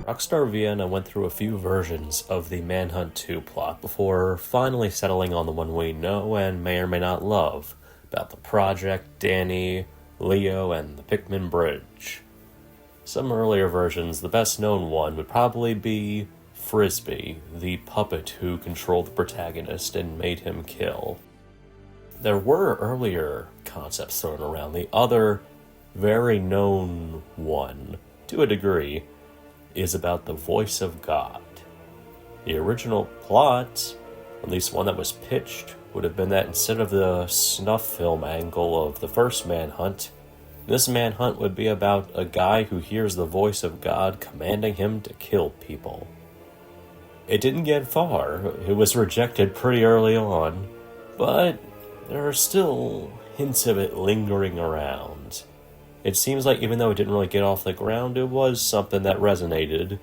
Rockstar Vienna went through a few versions of the Manhunt 2 plot before finally settling on the one we know and may or may not love, about the Project, Danny, Leo, and the Pickman Bridge. Some earlier versions, the best known one would probably be Frisbee, the puppet who controlled the protagonist and made him kill. There were earlier concepts thrown around. The other, very known one, to a degree, is about the voice of God. The original plot, at least one that was pitched, would have been that instead of the snuff film angle of the first Manhunt, this Manhunt would be about a guy who hears the voice of God commanding him to kill people. It didn't get far. It was rejected pretty early on, but there are still hints of it lingering around. It seems like even though it didn't really get off the ground, it was something that resonated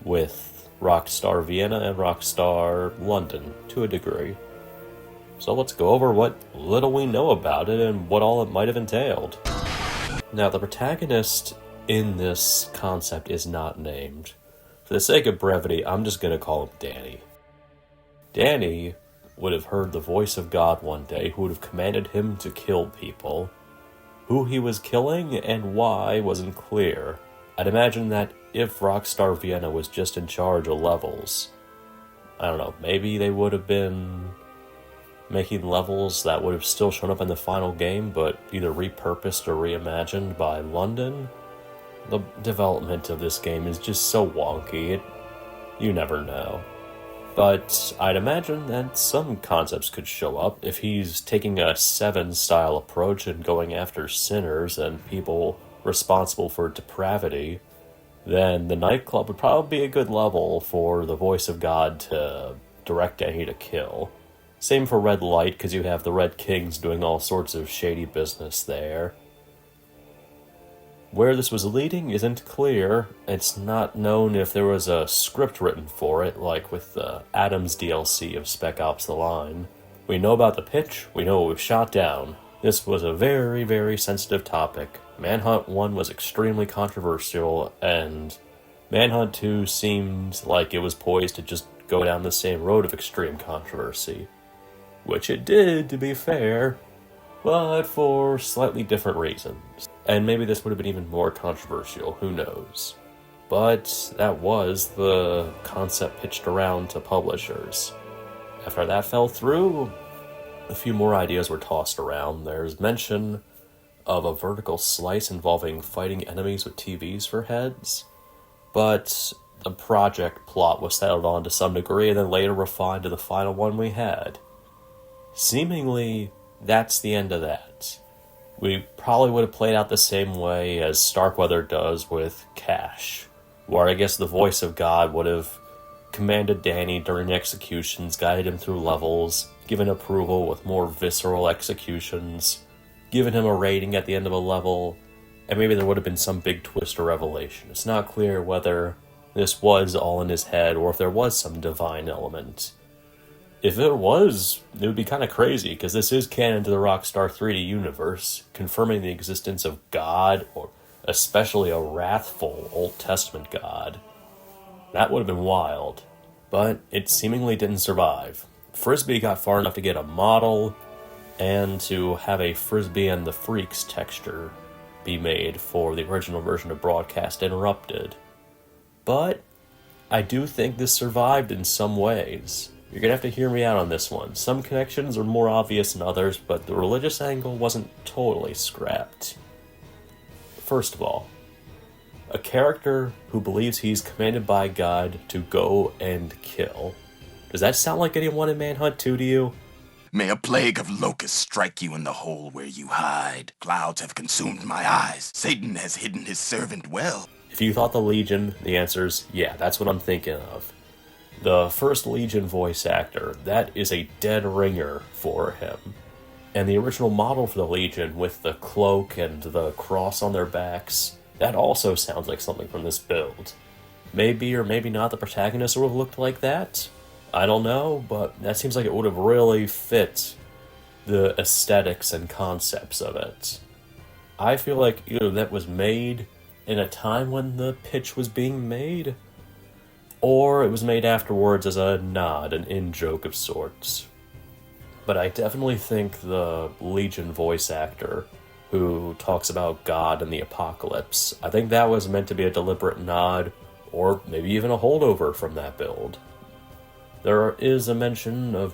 with Rockstar Vienna and Rockstar London to a degree. So let's go over what little we know about it and what all it might have entailed. Now, the protagonist in this concept is not named. For the sake of brevity, I'm just going to call him Danny. Danny would have heard the voice of God one day who would have commanded him to kill people. Who he was killing and why wasn't clear. I'd imagine that if Rockstar Vienna was just in charge of levels, I don't know, maybe they would have been making levels that would have still shown up in the final game, but either repurposed or reimagined by London. The development of this game is just so wonky, you never know. But I'd imagine that some concepts could show up if he's taking a Seven-style approach and going after sinners and people responsible for depravity. Then the nightclub would probably be a good level for the voice of God to direct Danny to kill. Same for Red Light, because you have the Red Kings doing all sorts of shady business there. Where this was leading isn't clear. It's not known if there was a script written for it, like with the Adams DLC of Spec Ops The Line. We know about the pitch, we know it was shot down. This was a very, very sensitive topic. Manhunt 1 was extremely controversial, and Manhunt 2 seemed like it was poised to just go down the same road of extreme controversy. Which it did, to be fair, but for slightly different reasons. And maybe this would have been even more controversial, who knows. But that was the concept pitched around to publishers. After that fell through, a few more ideas were tossed around. There's mention of a vertical slice involving fighting enemies with TVs for heads, but the project plot was settled on to some degree and then later refined to the final one we had. Seemingly, that's the end of that. We probably would have played out the same way as Starkweather does with Cash, where I guess the voice of God would have commanded Danny during executions, guided him through levels, given approval with more visceral executions, given him a rating at the end of a level, and maybe there would have been some big twist or revelation. It's not clear whether this was all in his head or if there was some divine element. If it was, it would be kind of crazy, because this is canon to the Rockstar 3D universe, confirming the existence of God, or especially a wrathful Old Testament God. That would have been wild, but it seemingly didn't survive. Frisbee got far enough to get a model, and to have a Frisbee and the Freaks texture be made for the original version of Broadcast Interrupted. But I do think this survived in some ways. You're going to have to hear me out on this one. Some connections are more obvious than others, but the religious angle wasn't totally scrapped. First of all, a character who believes he's commanded by God to go and kill. Does that sound like anyone in Manhunt 2 to you? May a plague of locusts strike you in the hole where you hide. Clouds have consumed my eyes. Satan has hidden his servant well. If you thought the Legion, the answer's yeah, that's what I'm thinking of. The first Legion voice actor, that is a dead ringer for him. And the original model for the Legion with the cloak and the cross on their backs, that also sounds like something from this build. Maybe or maybe not the protagonist would have looked like that. I don't know, but that seems like it would have really fit the aesthetics and concepts of it. I feel like either that was made in a time when the pitch was being made, or it was made afterwards as a nod, an in-joke of sorts. But I definitely think the Legion voice actor who talks about God and the apocalypse, I think that was meant to be a deliberate nod, or maybe even a holdover from that build. There is a mention of,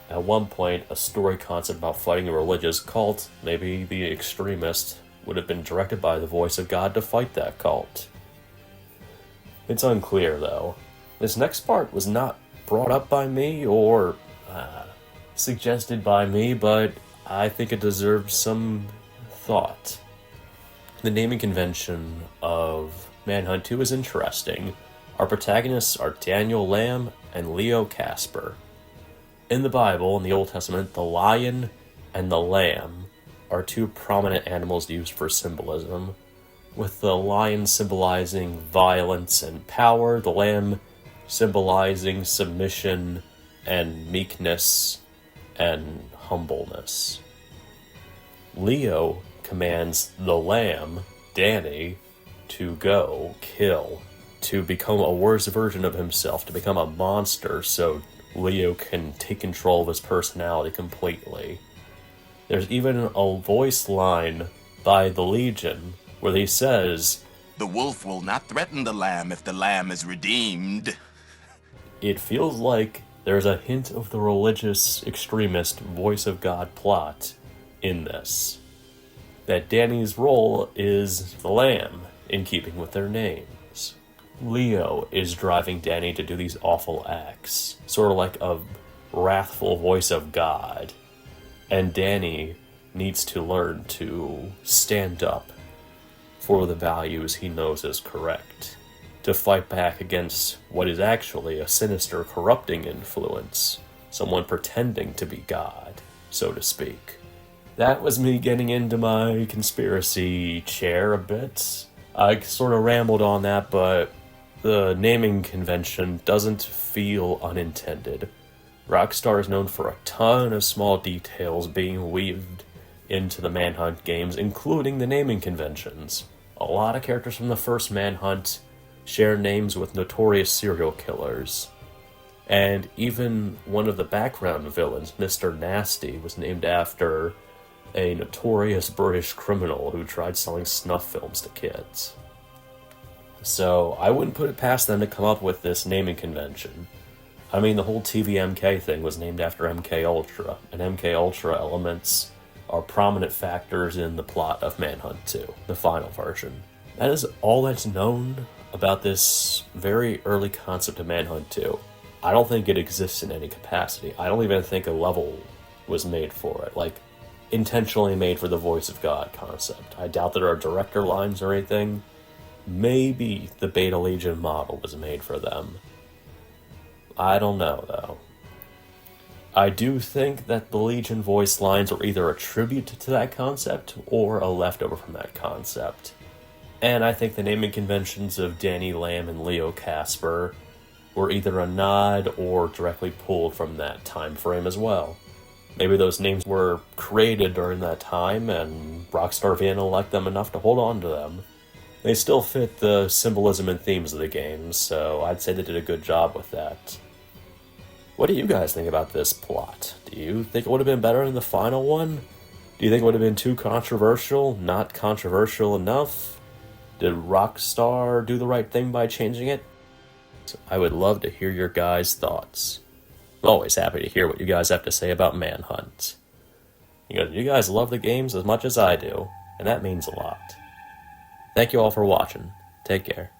at one point, a story concept about fighting a religious cult. Maybe the extremist would have been directed by the voice of God to fight that cult. It's unclear, though. This next part was not brought up by me or suggested by me, but I think it deserves some thought. The naming convention of Manhunt 2 is interesting. Our protagonists are Daniel Lamb and Leo Casper. In the Bible, in the Old Testament, the lion and the lamb are two prominent animals used for symbolism, with the lion symbolizing violence and power, the lamb symbolizing submission and meekness and humbleness. Leo commands the lamb, Danny, to go kill, to become a worse version of himself, to become a monster so Leo can take control of his personality completely. There's even a voice line by the Legion where he says, "The wolf will not threaten the lamb if the lamb is redeemed." It feels like there's a hint of the religious extremist voice of God plot in this. That Danny's role is the lamb, in keeping with their names. Leo is driving Danny to do these awful acts, sort of like a wrathful voice of God. And Danny needs to learn to stand up for the values he knows is correct, to fight back against what is actually a sinister, corrupting influence, someone pretending to be God, so to speak. That was me getting into my conspiracy chair a bit. I sort of rambled on that, but the naming convention doesn't feel unintended. Rockstar is known for a ton of small details being weaved into the Manhunt games, including the naming conventions. A lot of characters from the first Manhunt share names with notorious serial killers. And even one of the background villains, Mr. Nasty, was named after a notorious British criminal who tried selling snuff films to kids. So I wouldn't put it past them to come up with this naming convention. I mean, the whole TVMK thing was named after MK Ultra, and MK Ultra elements are prominent factors in the plot of Manhunt 2, the final version. That is all that's known about this very early concept of Manhunt 2. I don't think it exists in any capacity. I don't even think a level was made for it, like, intentionally made for the voice of God concept. I doubt there are director lines or anything. Maybe the Beta Legion model was made for them. I don't know, though. I do think that the Legion voice lines are either a tribute to that concept or a leftover from that concept. And I think the naming conventions of Danny Lamb and Leo Casper were either a nod or directly pulled from that time frame as well. Maybe those names were created during that time and Rockstar Vienna liked them enough to hold on to them. They still fit the symbolism and themes of the game, so I'd say they did a good job with that. What do you guys think about this plot? Do you think it would have been better in the final one? Do you think it would have been too controversial? Not controversial enough? Did Rockstar do the right thing by changing it? I would love to hear your guys' thoughts. I'm always happy to hear what you guys have to say about Manhunt. You guys love the games as much as I do, and that means a lot. Thank you all for watching. Take care.